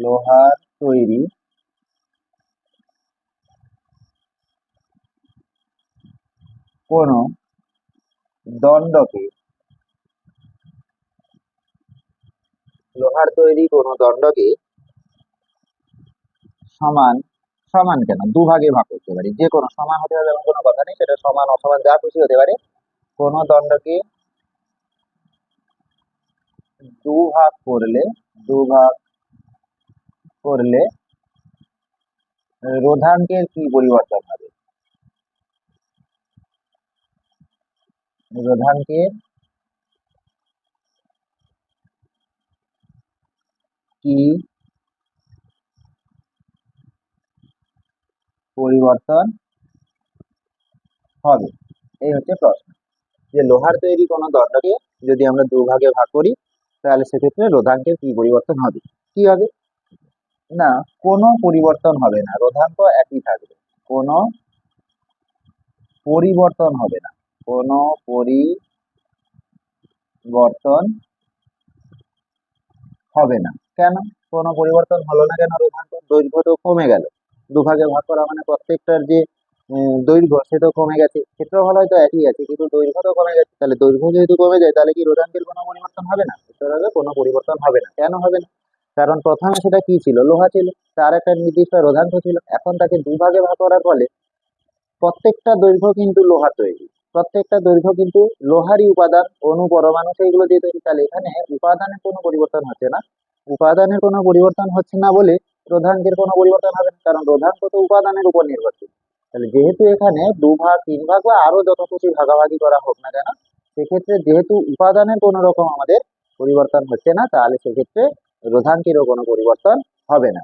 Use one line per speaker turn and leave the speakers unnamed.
লোহার তৈরি কোন দণ্ডকে সমান, সমান কেন দুভাগে ভাগ করতে পারি, যে কোনো সমান হতে হবে এমন কোনো কথা নেই, সেটা সমান অসমান যা খুশি হতে পারে। কোন দণ্ডকে দুভাগ করলে রোধাঙ্কের কি পরিবর্তন হবে? রোধাঙ্কের কি পরিবর্তন হবে, এই হচ্ছে প্রশ্ন। যে লোহার তৈরি কোনো দণ্ডকে যদি আমরা দুভাগে ভাগ করি তাহলে সেক্ষেত্রে রোধাঙ্কের কি পরিবর্তন হবে? কি হবে? না, কোনো পরিবর্তন হবে না, রোধাঙ্ক একই থাকবে, কোনো পরিবর্তন হবে না, কোনো পরিবর্তন হবে না। কেন কোনো পরিবর্তন হলো না কেন? রোধাঙ্ক দৈর্ঘ্য তো কমে গেল, দুভাগে ভাগ করা মানে প্রত্যেকটার যে দৈর্ঘ্য সে তো কমে গেছে, ক্ষেত্রফল হয়তো একই আছে কিন্তু দৈর্ঘ্য তো কমে গেছে, তাহলে দৈর্ঘ্য যেহেতু কমে যায় তাহলে কি রোধাঙ্কের কোনো পরিবর্তন হবে না? উত্তর হবে কোনো পরিবর্তন হবে না। কেন হবে না? কারণ প্রথমে সেটা কি ছিল? লোহা ছিল, তার একটা নির্দিষ্ট রোধাঙ্ক ছিল, এখন তাকে দুভাগে ভাগ করার ফলে প্রত্যেকটা দৈর্ঘ্য কিন্তু লোহার তৈরি, প্রত্যেকটা দৈর্ঘ্য কিন্তু লোহারই উপাদান, অণু পরমাণু সেইগুলো দিয়ে তৈরি, তাহলে এখানে উপাদানের কোনো পরিবর্তন হচ্ছে না। উপাদানের কোনো পরিবর্তন হচ্ছে না বলে রোধাঙ্কের কোনো পরিবর্তন হবে না, কারণ রোধাঙ্ক তো উপাদানের উপর নির্ভরশীল। তাহলে যেহেতু এখানে দুভাগ, তিন ভাগ বা আরো যত খুশি ভাগাভাগি করা হোক না কেন, সেক্ষেত্রে যেহেতু উপাদানের কোনো রকম আমাদের পরিবর্তন হচ্ছে না, তাহলে সেক্ষেত্রে রোধাঙ্কেরও কোনো পরিবর্তন হবে না।